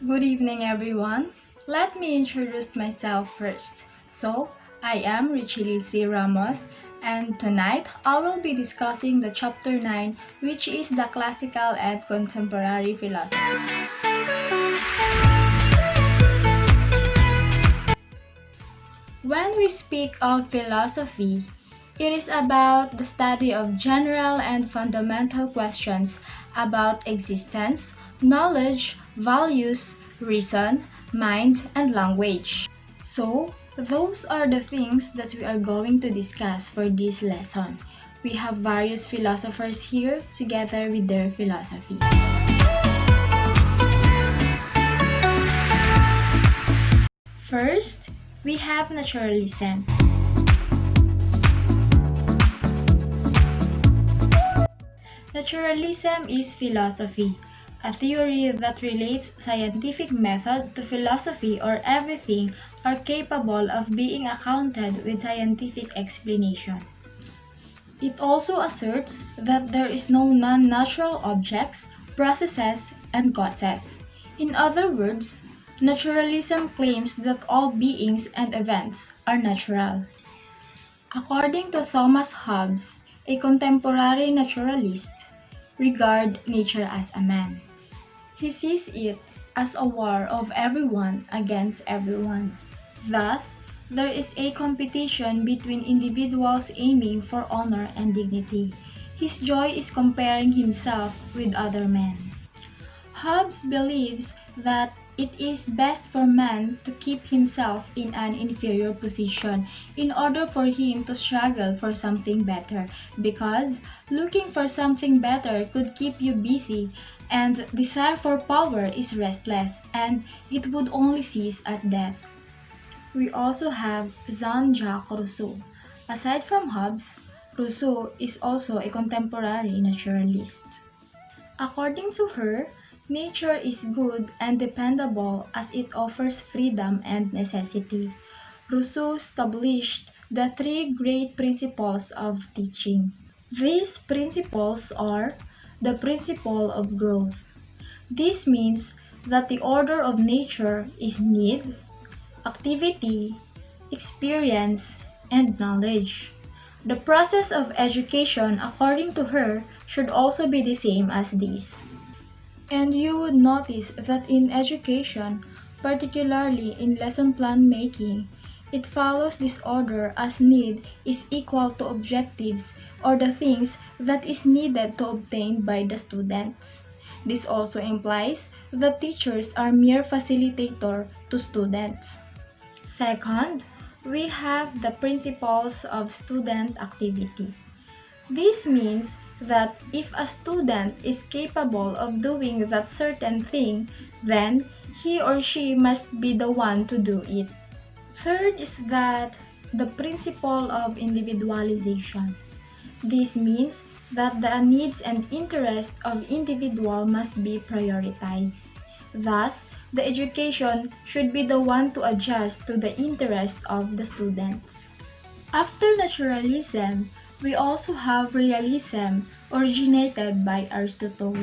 Good evening, everyone. Let me introduce myself first. I am Richie C. Ramos, and tonight I will be discussing the chapter 9, which is the classical and contemporary philosophy. When we speak of philosophy, it is about the study of general and fundamental questions about existence, knowledge, values, reason, mind, and language. Those are the things that we are going to discuss for this lesson. We have various philosophers here together with their philosophy. First, we have naturalism. Naturalism is philosophy, a theory that relates scientific method to philosophy or everything are capable of being accounted with scientific explanation. It also asserts that there is no non-natural objects, processes, and causes. In other words, naturalism claims that all beings and events are natural. According to Thomas Hobbes, a contemporary naturalist, regard nature as a man. He sees it as a war of everyone against everyone. Thus, there is a competition between individuals aiming for honor and dignity. His joy is comparing himself with other men. Hobbes believes that it is best for man to keep himself in an inferior position in order for him to struggle for something better, because looking for something better could keep you busy, and desire for power is restless, and it would only cease at death. We also have Jean-Jacques Rousseau. Aside from Hobbes, Rousseau is also a contemporary naturalist. According to her, nature is good and dependable as it offers freedom and necessity. Rousseau established the three great principles of teaching. These principles are the principle of growth. This means that the order of nature is need, activity, experience, and knowledge. The process of education, according to her, should also be the same as these. And you would notice that in education, particularly in lesson plan making, it follows this order as need is equal to objectives or the things that is needed to obtain by the students. This also implies that teachers are mere facilitator to students. Second, we have the principles of student activity. This means that if a student is capable of doing that certain thing, then he or she must be the one to do it. Third is that the principle of individualization. This means that the needs and interests of individual must be prioritized. Thus, the education should be the one to adjust to the interest of the students. After naturalism, we also have realism, originated by Aristotle.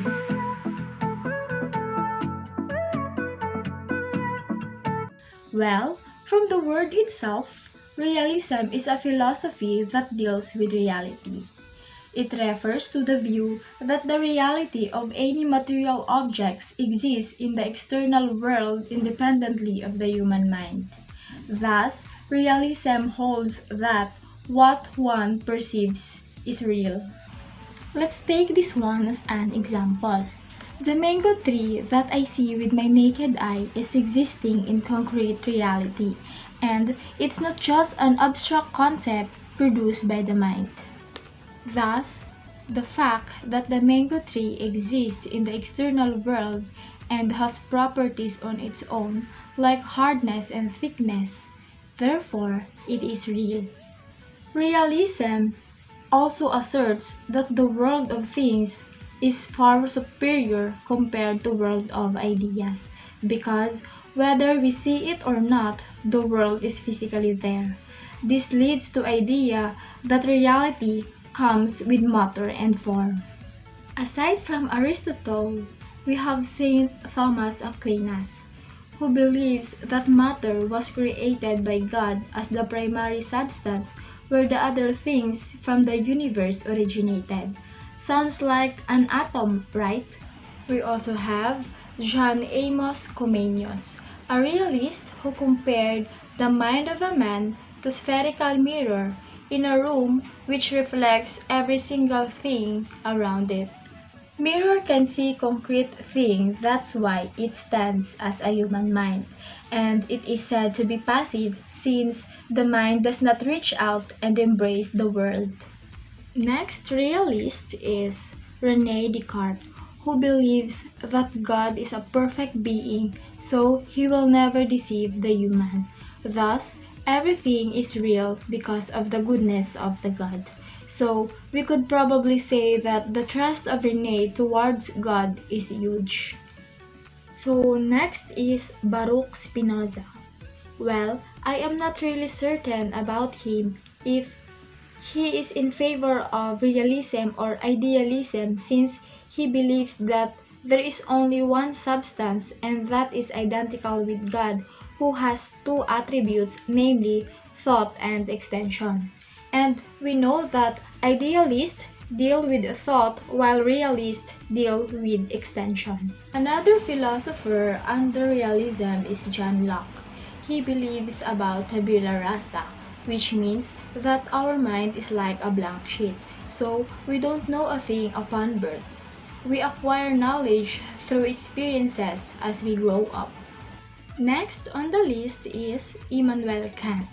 Well, from the word itself, realism is a philosophy that deals with reality. It refers to the view that the reality of any material objects exists in the external world independently of the human mind. Thus, realism holds that what one perceives is real. Let's take this one as an example. The mango tree that I see with my naked eye is existing in concrete reality, and it's not just an abstract concept produced by the mind. Thus, the fact that the mango tree exists in the external world and has properties on its own, like hardness and thickness, therefore it is real. Realism also asserts that the world of things is far superior compared to world of ideas, because whether we see it or not, the world is physically there. This leads to idea that reality comes with matter and form. Aside from Aristotle, we have Saint Thomas Aquinas. who believes that matter was created by God as the primary substance where the other things from the universe originated. Sounds like an atom, right? We also have John Amos Comenius, a realist who compared the mind of a man to spherical mirror in a room which reflects every single thing around it. Mirror can see concrete things, that's why it stands as a human mind. And it is said to be passive since the mind does not reach out and embrace the world. Next realist is Rene Descartes, who believes that God is a perfect being, so he will never deceive the human. Thus, everything is real because of the goodness of the God. So, we could probably say that the trust of Rene towards God is huge. So, next is Baruch Spinoza. Well, I am not really certain about him if he is in favor of realism or idealism since he believes that there is only one substance and that is identical with God who has two attributes, namely thought and extension. And we know that idealists deal with thought while realists deal with extension. Another philosopher under realism is John Locke. He believes about tabula rasa, which means that our mind is like a blank sheet. So, we don't know a thing upon birth. We acquire knowledge through experiences as we grow up. Next on the list is Immanuel Kant,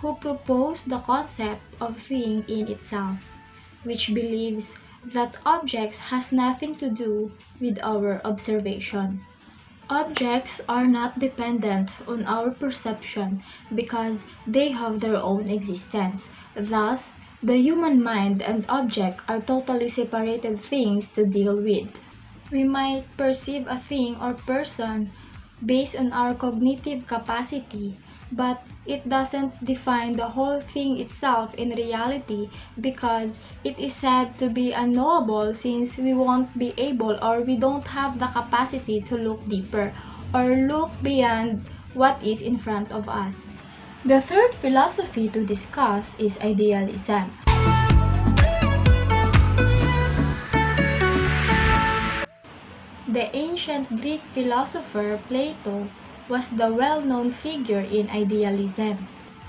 who proposed the concept of thing in itself, which believes that objects has nothing to do with our observation. Objects are not dependent on our perception because they have their own existence. Thus, the human mind and object are totally separated things to deal with. We might perceive a thing or person based on our cognitive capacity, but it doesn't define the whole thing itself in reality because it is said to be unknowable since we won't be able or we don't have the capacity to look deeper or look beyond what is in front of us. The third philosophy to discuss is idealism. The ancient Greek philosopher Plato was the well-known figure in idealism.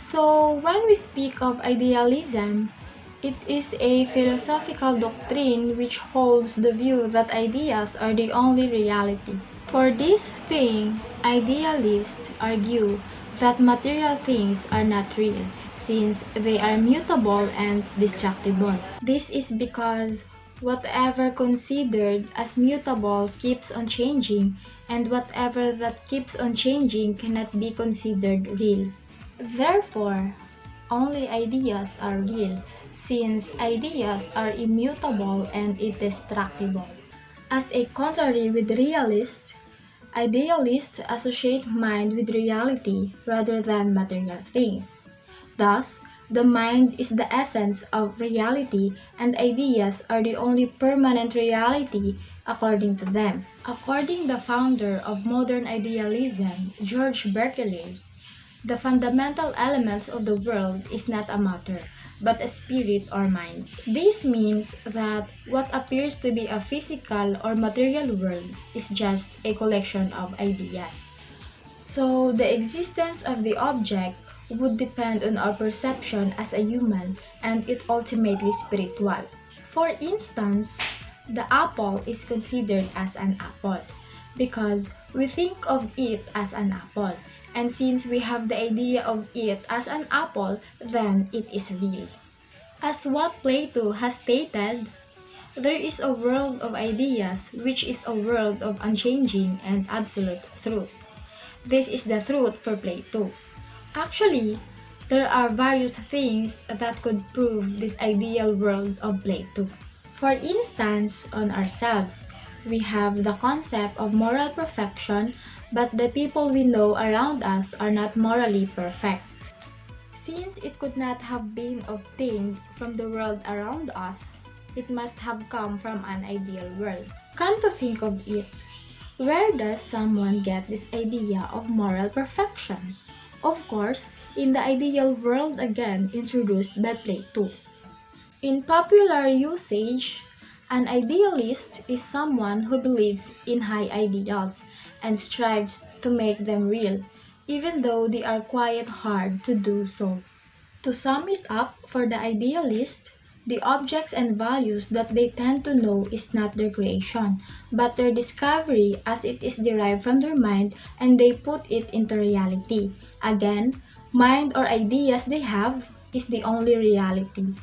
So, when we speak of idealism, it is a philosophical doctrine which holds the view that ideas are the only reality. For this thing, idealists argue that material things are not real, since they are mutable and destructible. This is because whatever considered as mutable keeps on changing, and whatever that keeps on changing cannot be considered real. Therefore, only ideas are real, since ideas are immutable and indestructible. As a contrary with realists, idealists associate mind with reality rather than material things. Thus, the mind is the essence of reality and ideas are the only permanent reality according to them. According to the founder of modern idealism, George Berkeley, the fundamental elements of the world is not a matter, but a spirit or mind. This means that what appears to be a physical or material world is just a collection of ideas. So, the existence of the object would depend on our perception as a human and it ultimately spiritual. For instance, the apple is considered as an apple because we think of it as an apple, and since we have the idea of it as an apple, then it is real. As what Plato has stated, there is a world of ideas which is a world of unchanging and absolute truth. This is the truth for Plato. Actually, there are various things that could prove this ideal world of Plato. For instance, on ourselves, we have the concept of moral perfection, but the people we know around us are not morally perfect. Since it could not have been obtained from the world around us, it must have come from an ideal world. Come to think of it, Where does someone get this idea of moral perfection? Of course, in the ideal world again introduced by Plato. In popular usage, an idealist is someone who believes in high ideals and strives to make them real, even though they are quite hard to do so. To sum it up, for the idealist, the objects and values that they tend to know is not their creation, but their discovery as it is derived from their mind and they put it into reality. Again, mind or ideas they have is the only reality.